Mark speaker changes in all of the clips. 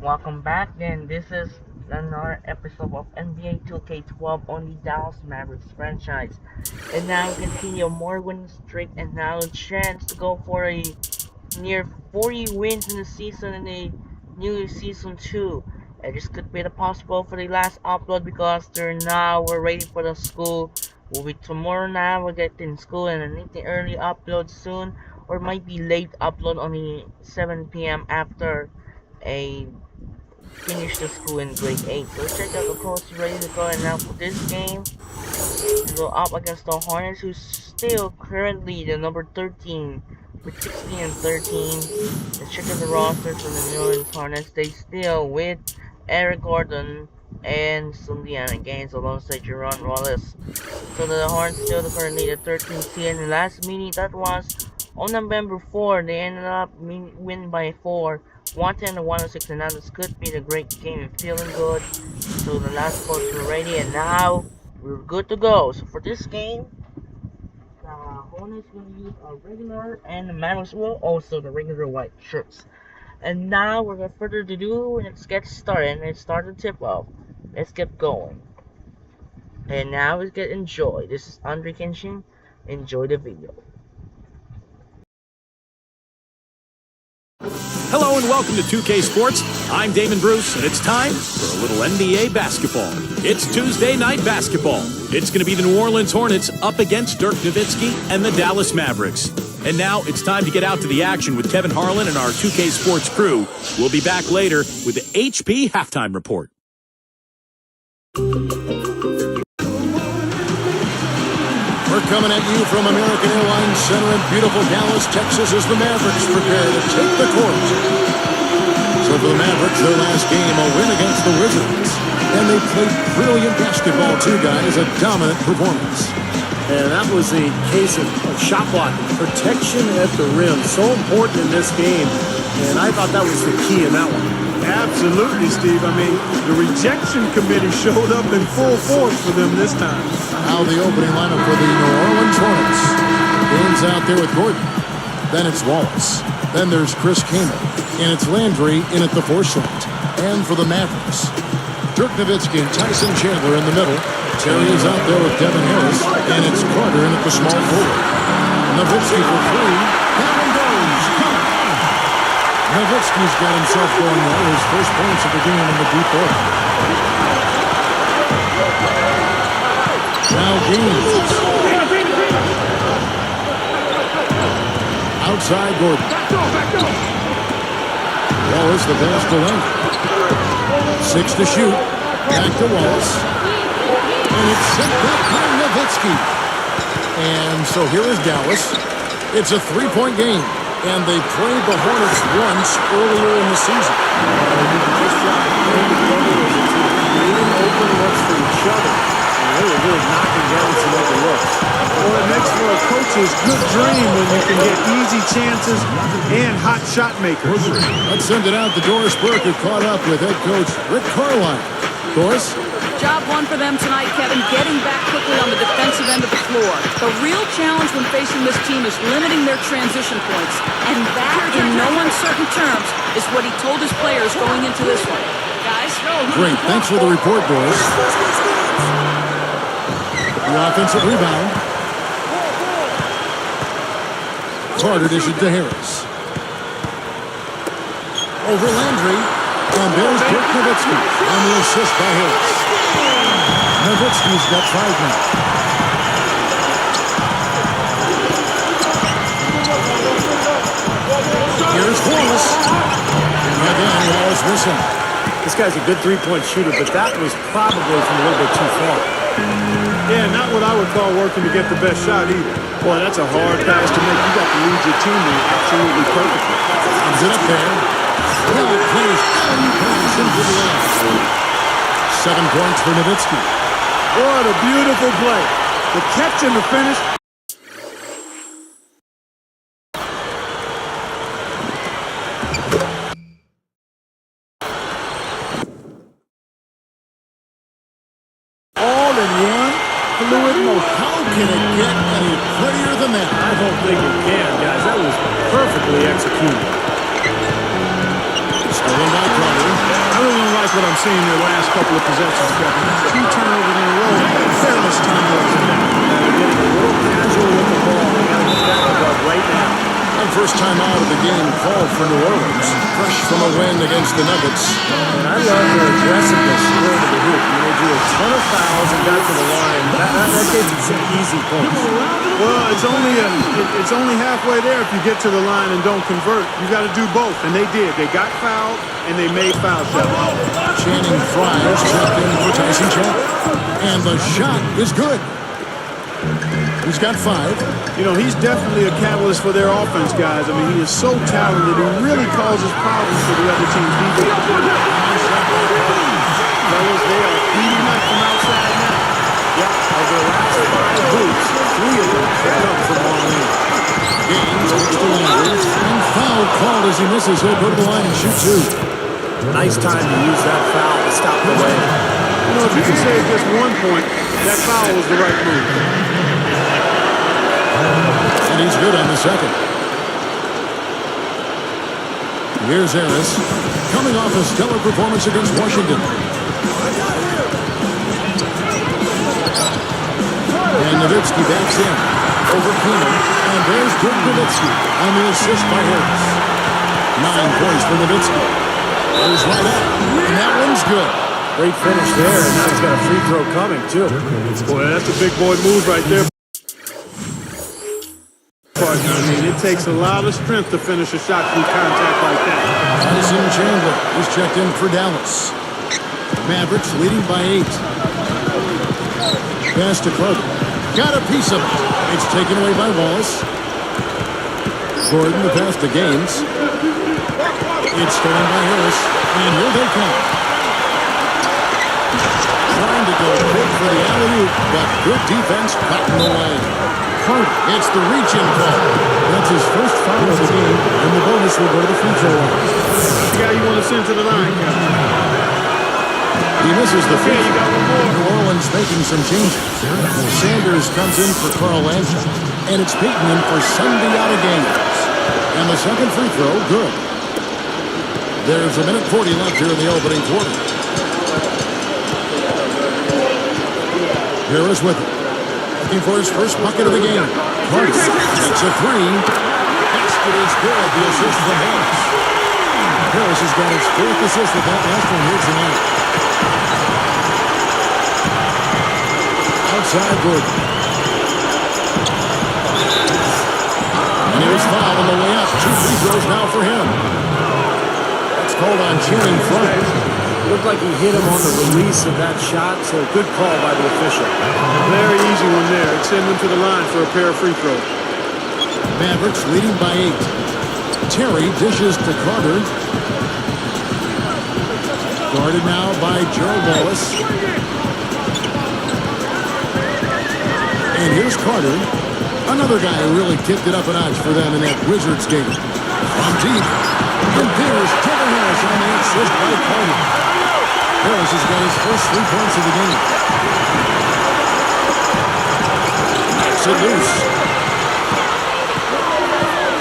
Speaker 1: Welcome back, and this is another episode of NBA 2K12 on the Dallas Mavericks franchise. And now we continue more winning streak, and now a chance to go for a near 40 wins in the season in the new season 2. And this could be the possible for the last upload because we're ready for the school. Will be tomorrow now. We'll get in school and I need the early upload soon, or might be late upload on the 7 p.m. after a finish the school in grade 8. So check out the coach ready to go, and now for this game to go up against the Hornets, who's still currently the number 13 with 16 and 13. Let's check out the roster for the New Orleans Hornets. They still with Eric Gordon and some Deanna Gaines alongside Jerron Wallace. So the Hornets still currently the 13th seed. In the last meeting that was on November 4, they ended up winning by 4. 110 to 106, and now this could be the great game and feeling good. So the last coach we're ready, and now we're good to go. So for this game, the Hornets will use a regular, and the Mavericks will also the regular white shirts. And now, without further ado, let's get started. Let's start the tip off. Let's get going. And now let's get enjoy. This is Andre Kenshin. Enjoy the video.
Speaker 2: Hello and welcome to 2K Sports. I'm Damon Bruce, and it's time for a little NBA basketball. It's Tuesday night basketball. It's going to be the New Orleans Hornets up against Dirk Nowitzki and the Dallas Mavericks. And now it's time to get out to the action with Kevin Harlan and our 2K Sports crew. We'll be back later with the HP Halftime Report.
Speaker 3: We're coming at you from American Airlines Center in beautiful Dallas, Texas, as the Mavericks prepare to take the court. So for the Mavericks, their last game, a win against the Wizards. And they played brilliant basketball, too, guys, a dominant performance.
Speaker 4: And that was a case of shot blocking, protection at the rim. So important in this game, and I thought that was the key in that one.
Speaker 5: Absolutely, Steve. I mean, the rejection committee showed up in full force for them this time.
Speaker 3: Now the opening lineup for the New Orleans Hornets. Gaines out there with Gordon. Then it's Wallace. Then there's Chris Kaman. And it's Landry in at the 4 slot. And for the Mavericks, Dirk Nowitzki and Tyson Chandler in the middle. Terry is out there with Devin Harris. And it's Carter in at the small forward. Nowitzki for 3. That one goes. Nowitzki's got himself going there. His first points of the game in the deep order. Now Gaines. Outside Gordon. Wallace the pass to Landry. 6 to shoot. Back to Wallace. And it's set back by Nowitzki. And so here is Dallas. It's a 3-point game. And they played the Hornets once earlier in the season.
Speaker 4: This job playing together as a team, creating open looks for each other. And they were really knocking down some open looks.
Speaker 5: Well, it makes for a coach's good dream when you can get easy chances and hot shot makers.
Speaker 3: Let's send it out to Doris Burke, who caught up with head coach Rick Carlisle. Doris?
Speaker 6: Job one for them tonight, Kevin, getting back quickly on the defensive end of the floor. The real challenge when facing this team is limiting their transition points. And that, in no uncertain terms, is what he told his players going into this one. Guys?
Speaker 3: Great. Thanks for the report, Doris. The offensive rebound. Carter dishes to Harris. Over Landry. And there's Dirk Nowitzki on the assist by Harris. Nowitzki's got 5 now. Here's Wallace. And again, Wallace missing.
Speaker 4: This guy's a good three-point shooter, but that was probably from a little bit too far.
Speaker 5: Yeah, not what I would call working to get the best shot either.
Speaker 4: Boy, that's a hard pass to make. You got to lead your team to absolutely perfectly.
Speaker 3: Comes it up there. Well, it plays pass into the end. 7 points for Nowitzki.
Speaker 5: What a beautiful play. The catch and the finish. All in one fluid motion.
Speaker 3: How can it get any prettier than that?
Speaker 4: I don't think it can, guys. That was perfectly executed.
Speaker 3: Stolen by Carter.
Speaker 5: really don't like what I'm seeing their last couple of possessions, Kevin. 2 turnovers in a row. Careless turnovers.
Speaker 4: They're getting a little casual with the ball. They got to get that one up right now.
Speaker 3: And first time out of the game called for New Orleans. Fresh from a win against the Nuggets.
Speaker 4: And I love their aggressiveness going to the hoop. They drew a ton of fouls and got to the line. That gave them some easy points.
Speaker 5: Well, it's only halfway there if you get to the line and don't convert. You got to do both, and they did. They got fouled and they made foul shots.
Speaker 3: Channing Frye's checked in for Tyson Chandler. And the shot is good. He's got 5.
Speaker 5: You know, he's definitely a catalyst for their offense, guys. I mean, he is so talented. He really causes problems for the other team's defense. Fellas, they are beating up from outside now.
Speaker 4: Yeah, of their last 5 boots, 3 of them have come from on in.
Speaker 3: Gaines looks to Landry. And foul called as he misses. He'll go to the line and shoot 2.
Speaker 4: Nice time to use that foul to stop the way.
Speaker 5: You know, if you can save just 1 point, that foul was the right move.
Speaker 3: And he's good on the second. Here's Harris, coming off a stellar performance against Washington. And Nowitzki backs in, over Keenan, and there's Dirk Nowitzki on the assist by Harris. 9 points for Nowitzki. Goes right out, and that one's good.
Speaker 4: Great finish there, and now he's got a free throw coming, too.
Speaker 5: Boy, that's a big boy move right there. I mean, it takes a lot of strength to finish a shot through contact like that.
Speaker 3: Tyson Chandler is checked in for Dallas. Mavericks leading by 8. Pass to Carter. Got a piece of it. It's taken away by Wallace. Gordon, the pass to Gaines. It's stolen by Harris. And here they come. Trying to go big for the alley-oop, but good defense cutting away. Carter gets the reach-in call. That's his first foul of the game, and the bonus will go to the free throw line.
Speaker 5: That's the guy you want to send to the line, Kevin.
Speaker 3: He misses the free
Speaker 5: Yeah, you got one more.
Speaker 3: New Orleans making some changes. Sanders comes in for Carl Landry, and it's Peyton in for Sunday out of games. And the second free throw, good. There's a minute 40 left here in the opening quarter. Harris with it. Looking for his first bucket of the game. Carter takes a 3. Basket is good. The assist from Harris. Harris has got his 4th assist with that last one here tonight. Outside Gordon. And here's foul on the way up. 2 free throws now for him. That's called on Channing Frye.
Speaker 4: Looked like he hit him on the release of that shot, so good call by the official.
Speaker 5: Very easy one there. Send him to the line for a pair of free throws.
Speaker 3: Mavericks leading by 8. Terry dishes to Carter. Guarded now by Gerald Wallace. And here's Carter. Another guy who really kicked it up a notch for them in that Wizards game. From deep. And there's Trevor Harris on the assist by Carter. Harris has got his first 3 points of the game. Knocks it loose.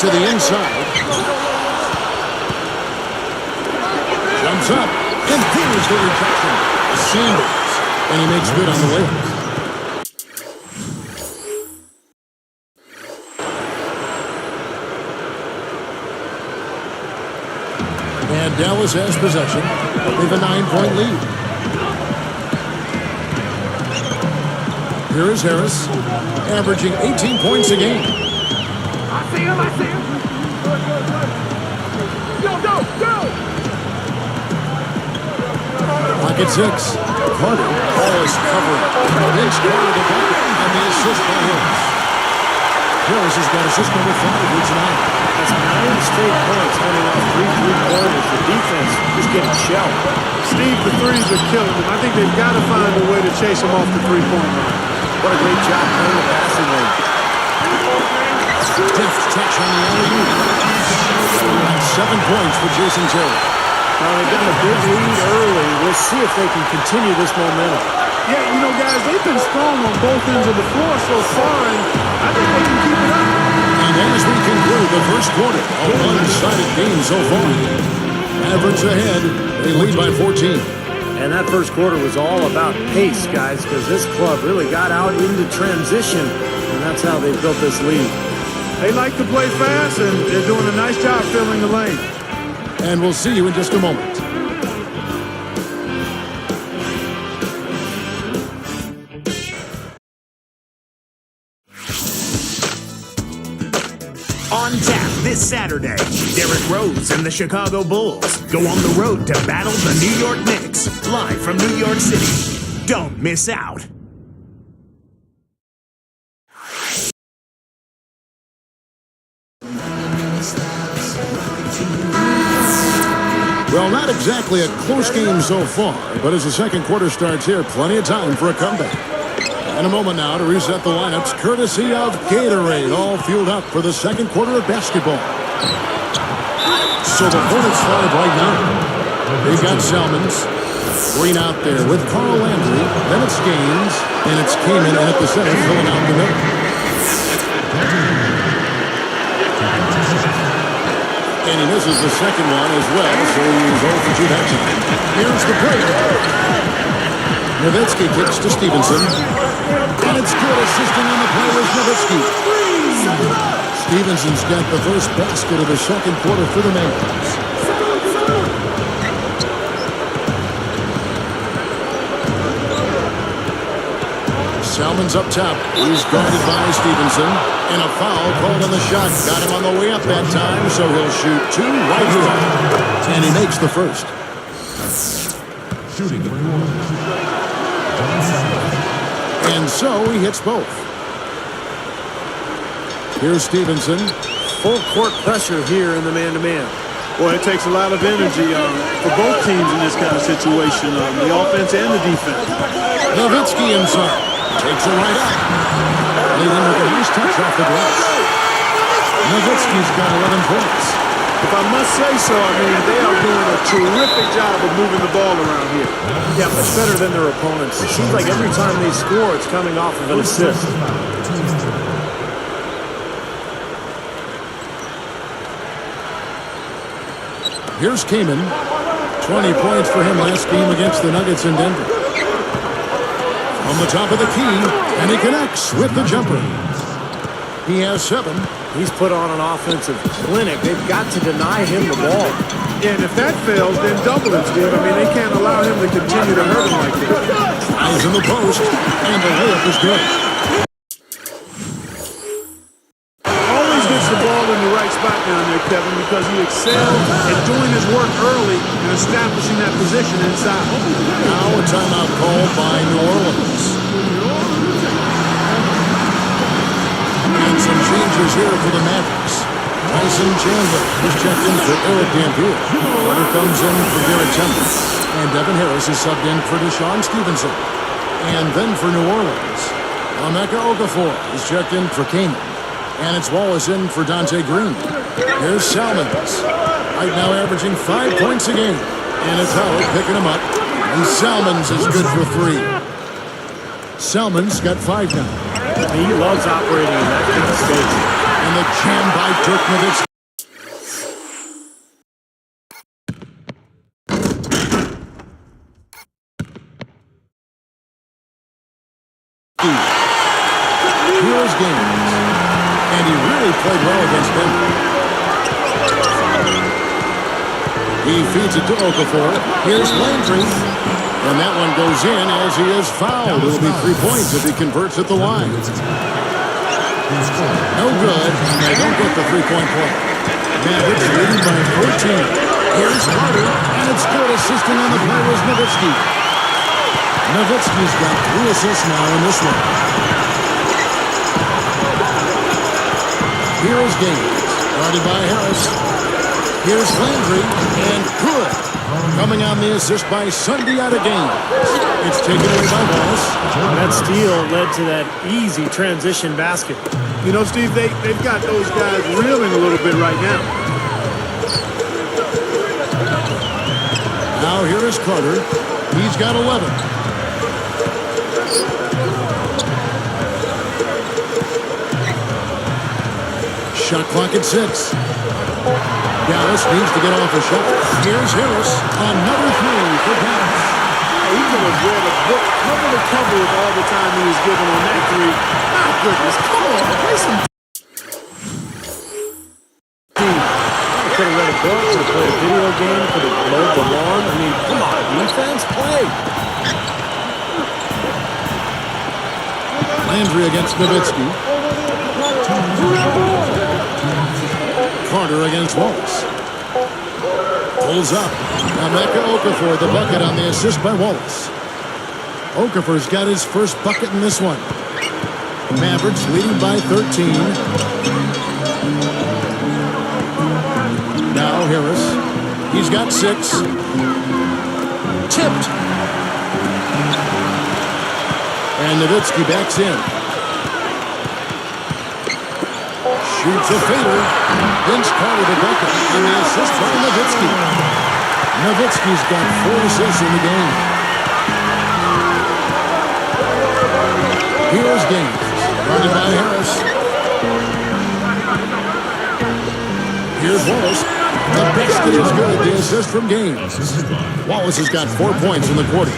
Speaker 3: To the inside. Jumps up. And there's the rejection. Sanders. And he makes good on the layup. And Dallas has possession. They have a 9-point lead. Here is Harris, averaging 18 points a game.
Speaker 5: I see him. Go!
Speaker 3: Pocket 6. Carter. Ball is covering. Then Carter the bucket. And the assist by Harris. Harris has got assist number 5 here tonight.
Speaker 4: That's 9 straight points coming off 3 3-pointers. The defense is getting shelled.
Speaker 5: Steve, the threes are killing them. I think they've got to find a way to chase them off the three-point line.
Speaker 4: What a great job playing the passing lane.
Speaker 3: Deft touch on the alley-oop. 7 points for Jason Terry.
Speaker 4: Now they've got a big lead early. We'll see if they can continue this momentum.
Speaker 5: Yeah, you know, guys, they've been strong on both ends of the floor so far, and I think they can keep it up.
Speaker 3: And as we conclude the first quarter, a one-sided game so far. Mavericks ahead. They lead by 14.
Speaker 4: And that first quarter was all about pace, guys, because this club really got out into transition, and that's how they built this lead.
Speaker 5: They like to play fast, and they're doing a nice job filling the lane.
Speaker 3: And we'll see you in just a moment.
Speaker 7: On tap this Saturday, Derrick Rose and the Chicago Bulls go on the road to battle the New York Knicks, live from New York City. Don't miss out.
Speaker 3: Well, not exactly a close game so far, but as the second quarter starts here, plenty of time for a comeback. In a moment now to reset the lineups, courtesy of Gatorade, all fueled up for the second quarter of basketball. So the Hornets start right now. They've got Salmons, Green out there with Carl Landry, then it's Gaines, and it's Kamen in at the center, filling out the middle. And he misses the second one as well, so he's 0 for 2 that time. Here's the play. Nowitzki kicks to Stevenson. And it's good. Assisting on the play was Nowitzki. Stevenson's got the first basket of the second quarter for the Mavericks. Salmon's up top. He's guarded by Stevenson. And a foul called on the shot. Got him on the way up that time, so he'll shoot 2 right here. And he makes the first. Shooting. And so he hits both. Here's Stevenson.
Speaker 4: Full court pressure here in the man-to-man.
Speaker 5: Boy, it takes a lot of energy for both teams in this kind of situation, the offense and the defense.
Speaker 3: Nowitzki inside. Takes it right up. Leading with a nice touch off the glass. Nowitzki's got 11 points.
Speaker 5: If I must say so, I mean, they are doing a terrific job of moving the ball around here.
Speaker 4: Yeah, much better than their opponents. It seems like every time they score, it's coming off of an assist.
Speaker 3: Here's Kamen. 20 points for him last game against the Nuggets in Denver. On the top of the key, and he connects with the jumper. He has 7.
Speaker 4: He's put on an offensive clinic. They've got to deny him the ball.
Speaker 5: Yeah, and if that fails, then double it, Steve. I mean, they can't allow him to continue to hurt him like this.
Speaker 3: Eyes in the post, and the layup is good.
Speaker 5: Always gets the ball in the right spot down there, Kevin, because he excels at doing his work early and establishing that position inside.
Speaker 3: Now a timeout called by New Orleans. And some changes here for the Mavericks. Tyson Chandler is checked in for Eric Dampier. Carter comes in for Garrett Temple. And Devin Harris is subbed in for Deshaun Stevenson. And then for New Orleans, Emeka Okafor is checked in for Kamen. And it's Wallace in for Dante Green. Here's Salmons. Right now averaging 5 points a game. And it's Howard picking him up. And Salmons is good for 3. Salmons got 5 now.
Speaker 4: He loves operating in that kind of space.
Speaker 3: And the jam by Dirk Nowitzki. Here's Gaines. And he really played well against Denver. He feeds it to Okafor. Here's Landry. And that one goes in as he is fouled. It'll be 3 points if he converts at the line. No good, and they don't get the 3-point play. Mavericks leading by 14. Here's Carter, and it's good. Assisting on the play was Nowitzki. Nowitzki's got 3 assists now in this one. Here's Gaines, guarded by Harris. Here's Landry, and good. Coming on the assist by Sunday out of Gaines. It's taken away by Wallace.
Speaker 4: That steal led to that easy transition basket.
Speaker 5: You know, Steve, they've got those guys reeling a little bit right now.
Speaker 3: Now here is Carter. He's got 11. Shot clock at 6. Dallas needs to get off a shot. Here's Harris. Another three for Dallas.
Speaker 5: He could have read a book cover to cover with all the time he was given on that three. My goodness, come on, play some.
Speaker 4: Could have read a book, could have played a video game, could have mowed the lawn. I mean, come on, defense, play.
Speaker 3: Landry against Nowitzki. Carter against Wallace. Pulls up. Emeka Okafor, the bucket on the assist by Wallace. Okafor's got his first bucket in this one. Mavericks leading by 13. Now Harris. He's got 6. Tipped. And Nowitzki backs in. Shoots a fader. Vince Carter the bucket. And the assist by Nowitzki. Nowitzki's got 4 assists in the game. Here's Gaines. Guarded by Harris. Here's Wallace. The basket is good. The assist from Gaines. Wallace has got 4 points in the quarter.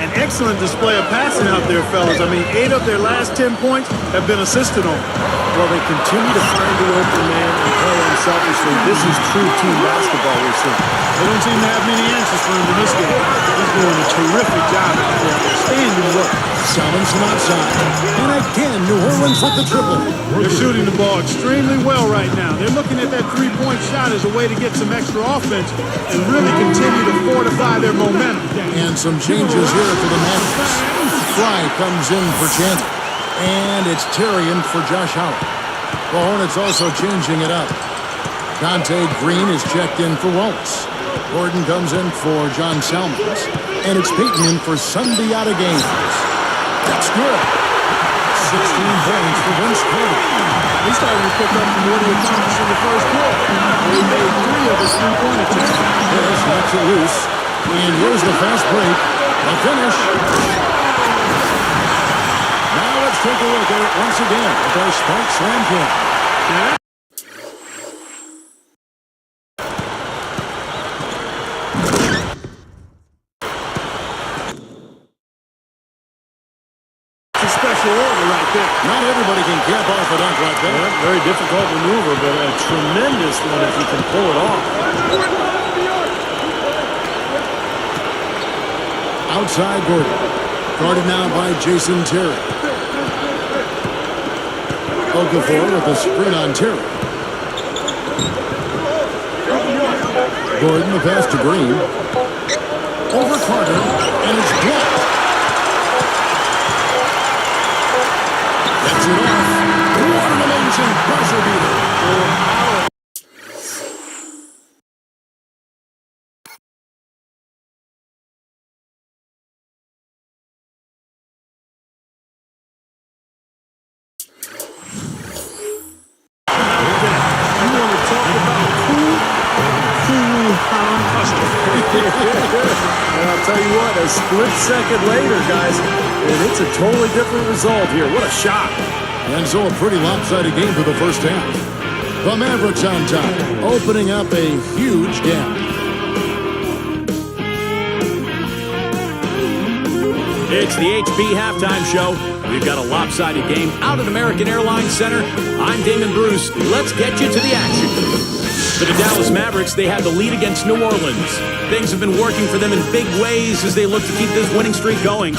Speaker 5: An excellent display of passing out there, fellas. I mean, 8 of their last 10 points have been assisted on.
Speaker 4: Well, they continue to find the open man and play unselfishly. This is true team basketball we're seeing.
Speaker 5: They don't seem to have many answers for him in this game. He's doing a terrific job out there. Outstanding work.
Speaker 3: Salmons from outside. And again, New Orleans with the triple.
Speaker 5: They're shooting the ball extremely well right now. They're looking at that three-point shot as a way to get some extra offense and really continue to fortify their momentum.
Speaker 3: And some changes here for the Mavericks. Fry comes in for Chandler. And it's Terry in for Josh Howard. The Hornets also changing it up. Dante Green is checked in for Wallace. Gordon comes in for John Salmons. And it's Peyton in for Sundiata Gaines. That's good. 16 points for Vince Carter.
Speaker 5: He's starting to pick up from what he accomplished in the first quarter. He made 3 of his three-point attempts.
Speaker 3: Harris knocks it loose. And here's the fast break. The finish. Now let's take a look at it once again with our Spark Slam Cam.
Speaker 5: Special order right there.
Speaker 3: Not everybody can cap off a dunk like that.
Speaker 4: Yeah, very difficult maneuver, but a tremendous one if you can pull it off.
Speaker 3: Outside Gordon. Guarded now by Jason Terry. Okafor with a sprint on Terry. Gordon the pass to Green. Over Carter, and it's blocked. That's it off. What an amazing buzzer beater.
Speaker 4: And I'll tell you what, a split second later, guys, and it's a totally different result here. What a shot.
Speaker 3: And so a pretty lopsided game for the first half. The Mavericks on top, opening up a huge gap.
Speaker 2: It's the HB Halftime Show. We've got a lopsided game out at American Airlines Center. I'm Damon Bruce. Let's get you to the action. For the Dallas Mavericks, they have the lead against New Orleans. Things have been working for them in big ways as they look to keep this winning streak going.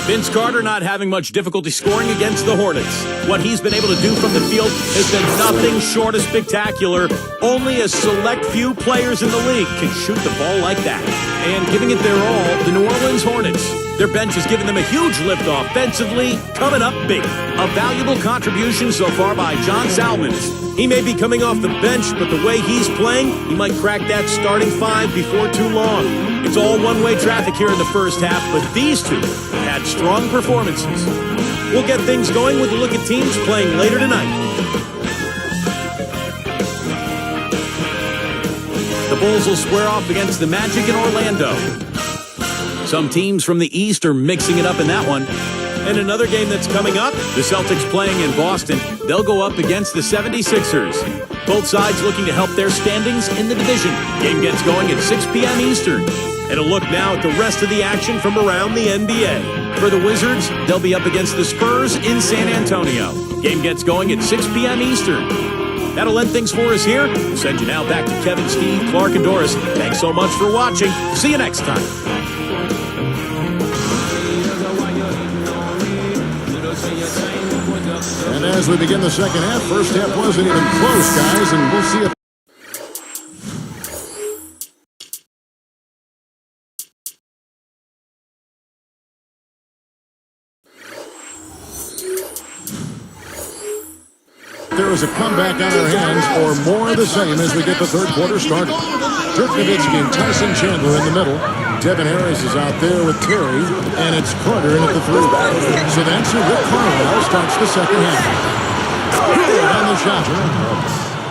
Speaker 2: Vince Carter not having much difficulty scoring against the Hornets. What he's been able to do from the field has been nothing short of spectacular. Only a select few players in the league can shoot the ball like that. And giving it their all, the New Orleans Hornets. Their bench has given them a huge lift offensively, coming up big. A valuable contribution so far by John Salmons. He may be coming off the bench, but the way he's playing, he might crack that starting 5 before too long. It's all one-way traffic here in the first half, but these two have had strong performances. We'll get things going with a look at teams playing later tonight. The Bulls will square off against the Magic in Orlando. Some teams from the East are mixing it up in that one. And another game that's coming up, the Celtics playing in Boston. They'll go up against the 76ers. Both sides looking to help their standings in the division. Game gets going at 6 p.m. Eastern. And a look now at the rest of the action from around the NBA. For the Wizards, they'll be up against the Spurs in San Antonio. Game gets going at 6 p.m. Eastern. That'll end things for us here. We'll send you now back to Kevin, Steve, Clark, and Doris. Thanks so much for watching. See you next time.
Speaker 3: And as we begin the second half, first half wasn't even close, guys, and we'll see if there is a comeback on our hands or more of the same as we get the third quarter started. Dirk Nowitzki and Tyson Chandler in the middle. Devin Harris is out there with Terry, and it's Carter in at the three. So that's who Rick Carlisle starts the second half. Good on the shot.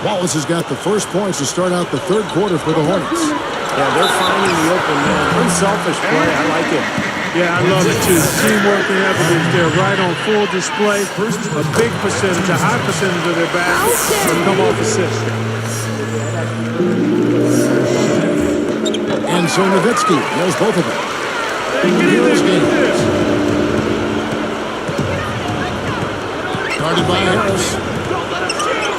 Speaker 3: Wallace has got the first points to start out the third quarter for the Hornets.
Speaker 4: Yeah, they're finding the open man. Unselfish play. I like it.
Speaker 5: Yeah, I love it too. Teamwork and evidence there, right on full display. A big percentage, a high percentage of their baskets come off assists.
Speaker 3: And so Nowitzki knows both of them. Here's Gaines. Guarded by Harris.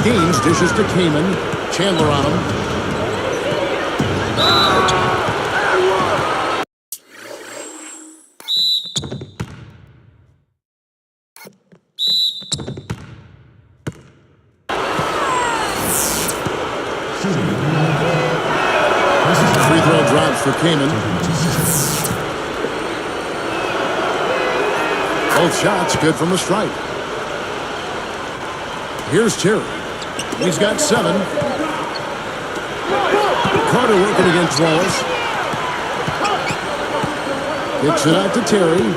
Speaker 3: Gaines dishes to Kaman. Chandler on him. Free throw drops for Kaman. Both shots good from the stripe. Here's Terry. He's got 7. Carter working against Wallace. Kicks it out to Terry.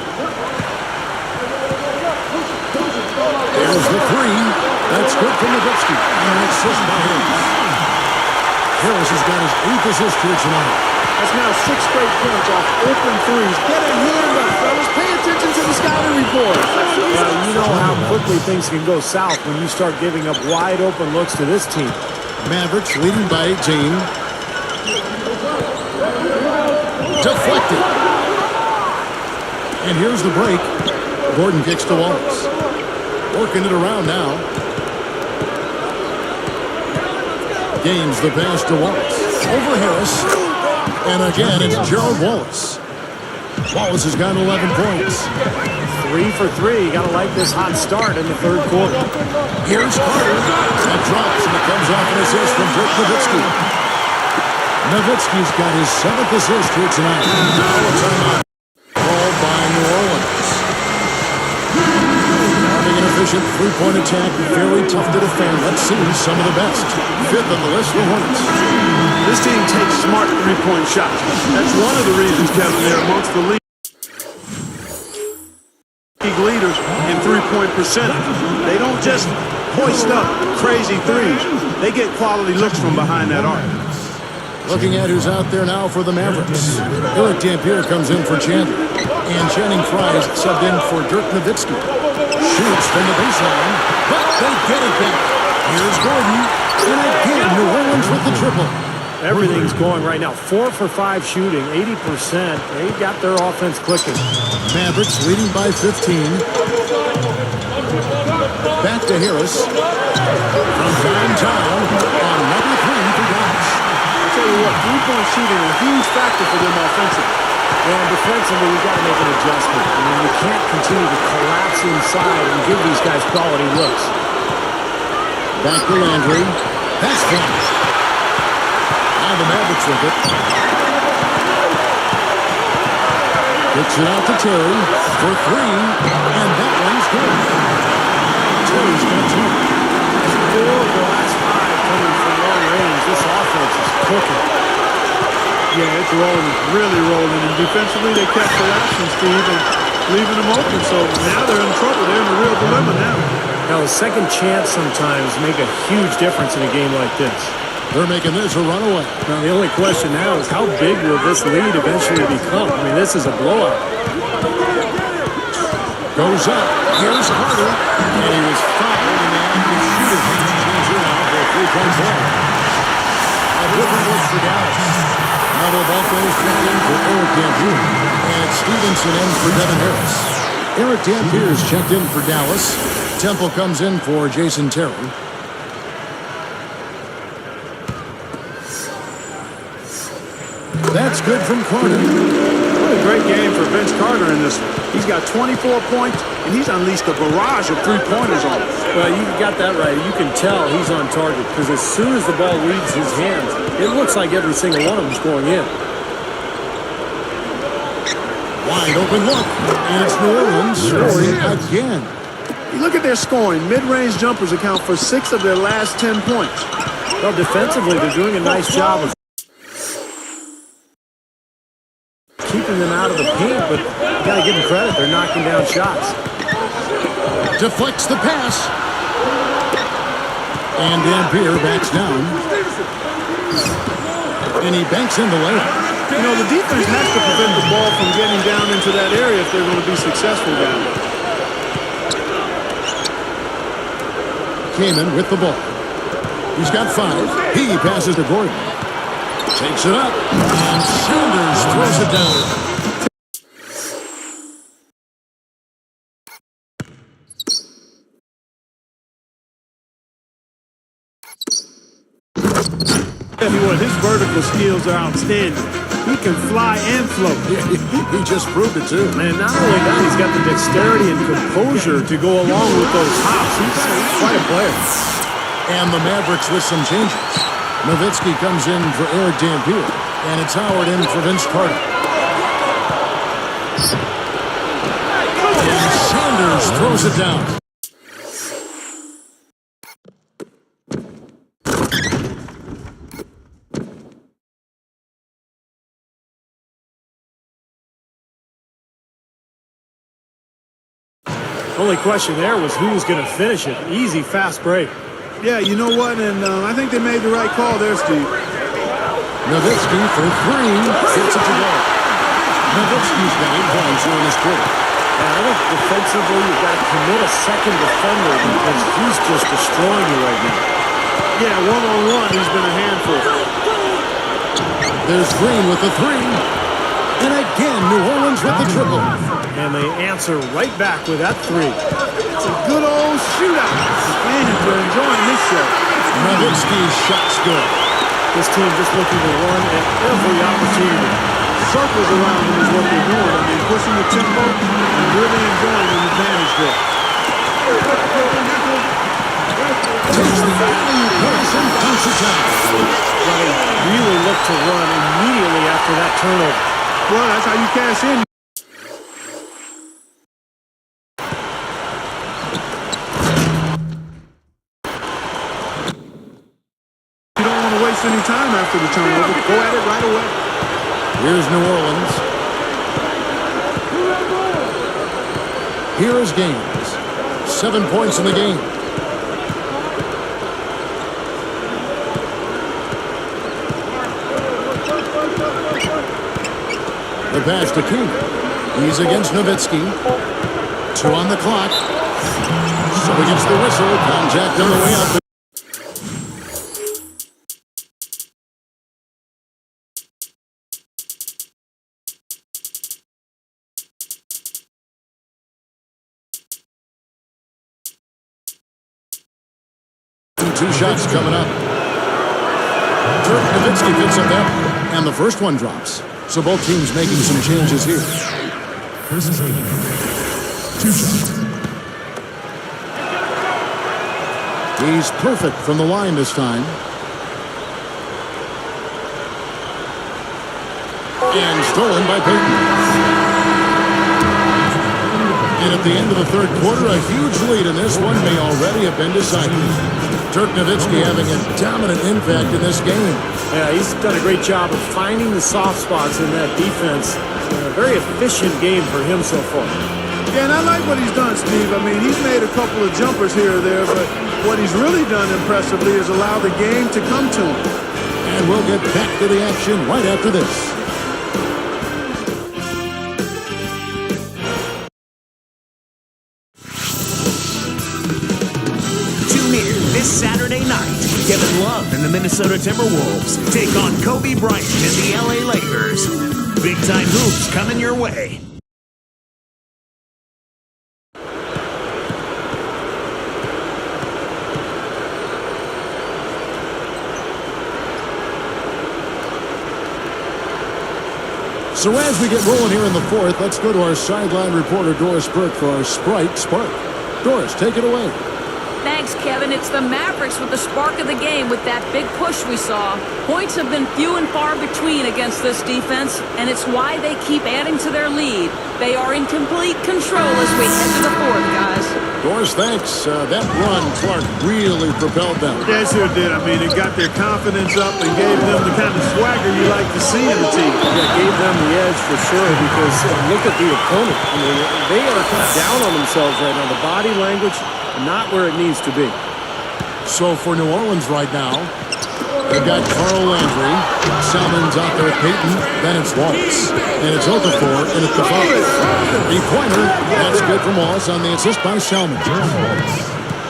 Speaker 3: There's the 3. That's good from Nowitzki. And an assist by Harris. Harris has got his 8th assist here tonight.
Speaker 5: That's now 6 straight points off open threes. Get a hand up, fellas. Pay attention to the scouting report.
Speaker 4: You know how quickly things can go south when you start giving up wide open looks to this team.
Speaker 3: Mavericks leading by 18. Deflected. And here's the break. Gordon kicks to Wallace. Working it around now. Gains the pass to Wallace. Over Harris. And again, it's Gerald Wallace. Wallace has got 11 points.
Speaker 4: 3 for 3. You got to like this hot start in the third quarter.
Speaker 3: Here's Carter. That drops, and it comes off an assist from Dirk Nowitzki. Nowitzki's got his 7th assist here tonight. Now a timeout. Called by New Orleans. Having an efficient three-point attack, very tough to defend. Let's see some of the best. 5th on the list for Hornets.
Speaker 5: This team takes smart three-point shots. That's one of the reasons, Kevin, they're amongst the league leaders in three-point percentage. They don't just hoist up crazy threes. They get quality looks from behind that arc.
Speaker 3: Looking at who's out there now for the Mavericks. Eric Dampier comes in for Chandler. And Channing Frye's subbed in for Dirk Nowitzki. Shoots from the baseline, but they get it back. Here's Gordon. And again, New Orleans with the triple.
Speaker 4: Everything's going right now. 4 for 5 shooting, 80%. They got their offense clicking.
Speaker 3: Mavericks leading by 15. Back to Harris. From downtown on number 3 for Dallas.
Speaker 5: I'll tell you what, three-point shooting is a huge factor for them offensively.
Speaker 4: And defensively, you've got to make an adjustment. I mean, you can't continue to collapse inside and give these guys quality looks.
Speaker 3: Back to Landry. Pass blocked. Now the Mavericks with it. Kicks it out to Terry for 3, and that one's good. Terry's got 2.
Speaker 4: 4 of the last 5 coming from long range. This offense is cooking.
Speaker 5: Yeah, it's rolling, really rolling. And defensively, they kept collapsing, Steve, and leaving them open. So now they're in trouble. They're in a real dilemma now.
Speaker 4: Now, a second chance sometimes make a huge difference in a game like this.
Speaker 3: They're making this a runaway.
Speaker 4: Now, the only question now is how big will this lead eventually become? I mean, this is a blowout.
Speaker 3: Goes up. Here's Carter. And he was fouled, and the shooter changes now for a 3-point play. for Dallas. Now the ball goes back in for Eric Dampier. And it's Stevenson in for Devin Harris. Eric Dampier is checked in for Dallas. Temple comes in for Jason Terry. That's good from Carter.
Speaker 5: What a great game for Vince Carter in this one. He's got 24 points, and he's unleashed a barrage of three-pointers on him.
Speaker 4: Well, you got that right. You can tell he's on target because as soon as the ball leaves his hands, it looks like every single one of them is going in.
Speaker 3: Wide open look, and it's New Orleans scoring again.
Speaker 5: You look at their scoring. Mid-range jumpers account for 6 of their last 10 points.
Speaker 4: Well, defensively, they're doing a nice job of keeping them out of the paint, but you got to give them credit. They're knocking down shots.
Speaker 3: Deflects the pass. And Dampier backs down. And he banks in the layup.
Speaker 5: You know, the defense has to prevent the ball from getting down into that area if they're going to be successful down there.
Speaker 3: Kaman with the ball. He's got 5. He passes to Gordon. Takes it up. And Sanders throws it down.
Speaker 5: His vertical skills are outstanding. He can fly and float.
Speaker 3: He just proved it, too.
Speaker 4: And not only that, he's got the dexterity and composure to go along with those hops. He's quite a player.
Speaker 3: And the Mavericks with some changes. Nowitzki comes in for Eric Dampier. And it's Howard in for Vince Carter. And Sanders throws it down.
Speaker 4: Only question there was who was going to finish it. Easy, fast break.
Speaker 5: Yeah, you know what? And I think they made the right call there, Steve.
Speaker 3: Nowitzki for 3. Gets it to go. Nowitzki's got 8 points here in this quarter.
Speaker 4: And I think defensively you've got to commit a second defender because he's just destroying you right now.
Speaker 5: Yeah, one-on-one, he's been a handful.
Speaker 3: There's Green with the 3. And again, New Orleans with the triple.
Speaker 4: And they answer right back with that 3.
Speaker 5: It's a good old shootout. The fans are enjoying this show.
Speaker 3: Nowitzki's shot's good.
Speaker 4: This team just looking to run at every opportunity.
Speaker 5: Circles around them is what they're doing. I mean, pushing the tempo and really enjoying an advantage there.
Speaker 3: Takes the alley-oop pass and dunks it down.
Speaker 4: Well, they really look to run immediately after that turnover.
Speaker 5: Well, that's how you cash in. You don't want to waste any time after the turnover. Go at it right away.
Speaker 3: Here's New Orleans. Here is Gaines. 7 points in the game. The pass to King. He's against Nowitzki. 2 on the clock. So he gets the whistle. Contact on the way up. Two shots coming up. Dirk Nowitzki picks up that one, and the first one drops. So both teams making some changes here.
Speaker 8: This is 2 shots.
Speaker 3: He's perfect from the line this time. And stolen by Payton. And at the end of the third quarter, a huge lead in this one may already have been decided. Dirk Nowitzki having a dominant impact in this game.
Speaker 4: Yeah, he's done a great job of finding the soft spots in that defense. A very efficient game for him so far.
Speaker 5: Yeah, and I like what he's done, Steve. I mean, he's made a couple of jumpers here or there, but what he's really done impressively is allow the game to come to him.
Speaker 3: And we'll get back to the action right after this.
Speaker 7: Tune in This Saturday night, Kevin Love and the Minnesota Timberwolves take on Kobe Bryant and the LA Lakers. Big time hoops coming your way.
Speaker 3: So as we get rolling here in the fourth, let's go to our sideline reporter, Doris Burke, for our Sprite Spark. Doris, take it away.
Speaker 6: Thanks, Kevin. It's the Mavericks with the spark of the game with that big push we saw. Points have been few and far between against this defense, and it's why they keep adding to their lead. They are in complete control as we head to the fourth, guys.
Speaker 3: Doris, thanks. That run, Clark, really propelled them.
Speaker 5: Yeah, sure did. I mean, it got their confidence up and gave them the kind of swagger you like to see in the team.
Speaker 4: Yeah, gave them the edge for sure because look at the opponent. I mean, they are down on themselves right now. The body language, not where it needs to be.
Speaker 3: So for New Orleans right now, they've got Carl Landry, Salmon's out there, Peyton, then it's Wallace. And it's Okafor, and it's the foul. Three-pointer, that's good from Wallace on the assist by Salmon.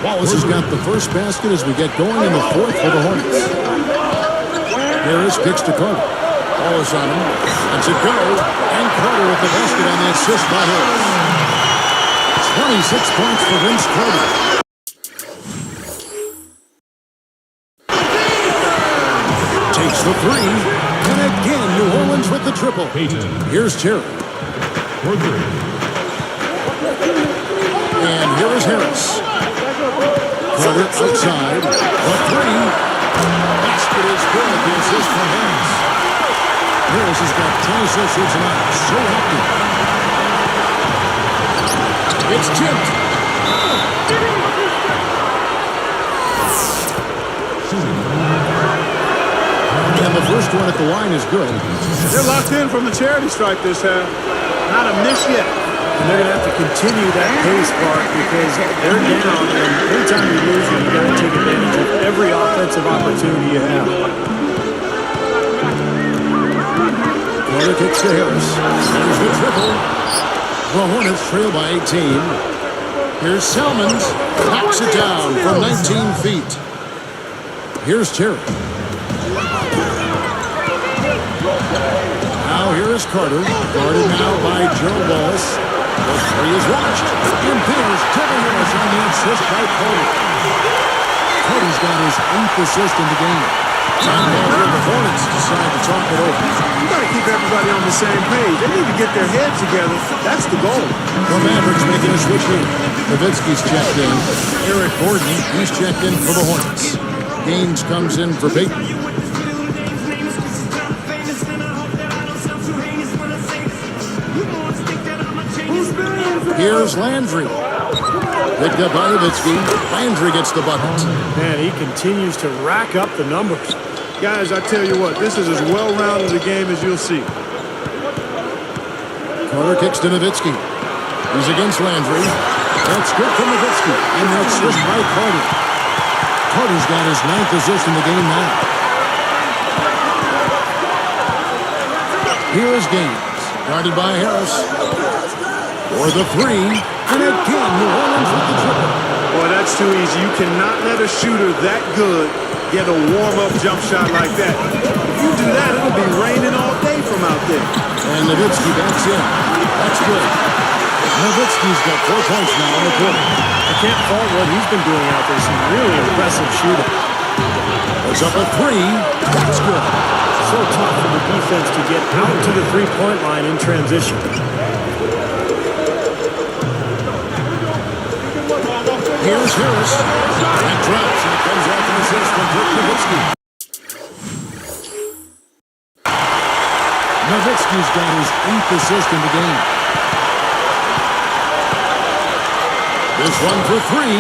Speaker 3: Wallace has got the first basket as we get going in the fourth for the Hornets. Harris kicks to Carter. Wallace on him, lets it go, and Carter with the basket on the assist by Harris. 26 points for Vince Carter. Takes the three, and again, New Orleans with the triple. Here's Cherry.
Speaker 8: For three.
Speaker 3: And here is Harris. Carter outside. The three. Basket is good. The assist from Harris. Harris has got 10 assists tonight. So active. It's tipped. And the first one at the line is good.
Speaker 5: They're locked in from the charity stripe this half. Not a miss yet.
Speaker 4: And they're going to have to continue that pace, Clark, because they're down. And anytime you lose, you've got to take advantage of every offensive opportunity you have.
Speaker 3: Carter kicks to Harris. There's the triple. The Hornets trail by 18. Here's Salmons. Knocks it down from 19 feet. Here's Cherry. Now here is Carter. Guarded now by Gerald Wallace. The three is launched. And there's Kevin Harris on the assist by Carter. Carter's got his 8th assist in the game. Time now here the Hornets decide to talk it over.
Speaker 5: You got to keep everybody on the same page. They need to get their heads together. That's the goal.
Speaker 3: The Mavericks making a switch here. Nowitzki's checked in. Eric Gordon, he's checked in for the Hornets. Gaines comes in for Peyton. Here's Landry. Picked up by Nowitzki. Landry gets the bucket.
Speaker 4: Man, he continues to rack up the numbers.
Speaker 5: Guys, I tell you what, this is as well-rounded a game as you'll see.
Speaker 3: Carter kicks to Nowitzki. He's against Landry. That's good from Nowitzki. And that's just by Carter. Carter's got his 9th assist in the game now. Here is Gaines. Guarded by Harris. For the three. And again, New Orleans with the triple.
Speaker 5: Boy, that's too easy. You cannot let a shooter that good get a warm-up jump shot like that. If you do that, it'll be raining all day from out there.
Speaker 3: And Nowitzki backs in. That's good. Nowitzki's got 4 points now in the quarter.
Speaker 4: I can't fault what he's been doing out there. Some really impressive shooting.
Speaker 3: It's up a three. That's good.
Speaker 4: So tough for the defense to get out to the three-point line in transition.
Speaker 3: Here's Harris. That drops, and it comes off an assist from Dirk Nowitzki. Nowitzki's got his 8th assist in the game. This one for three.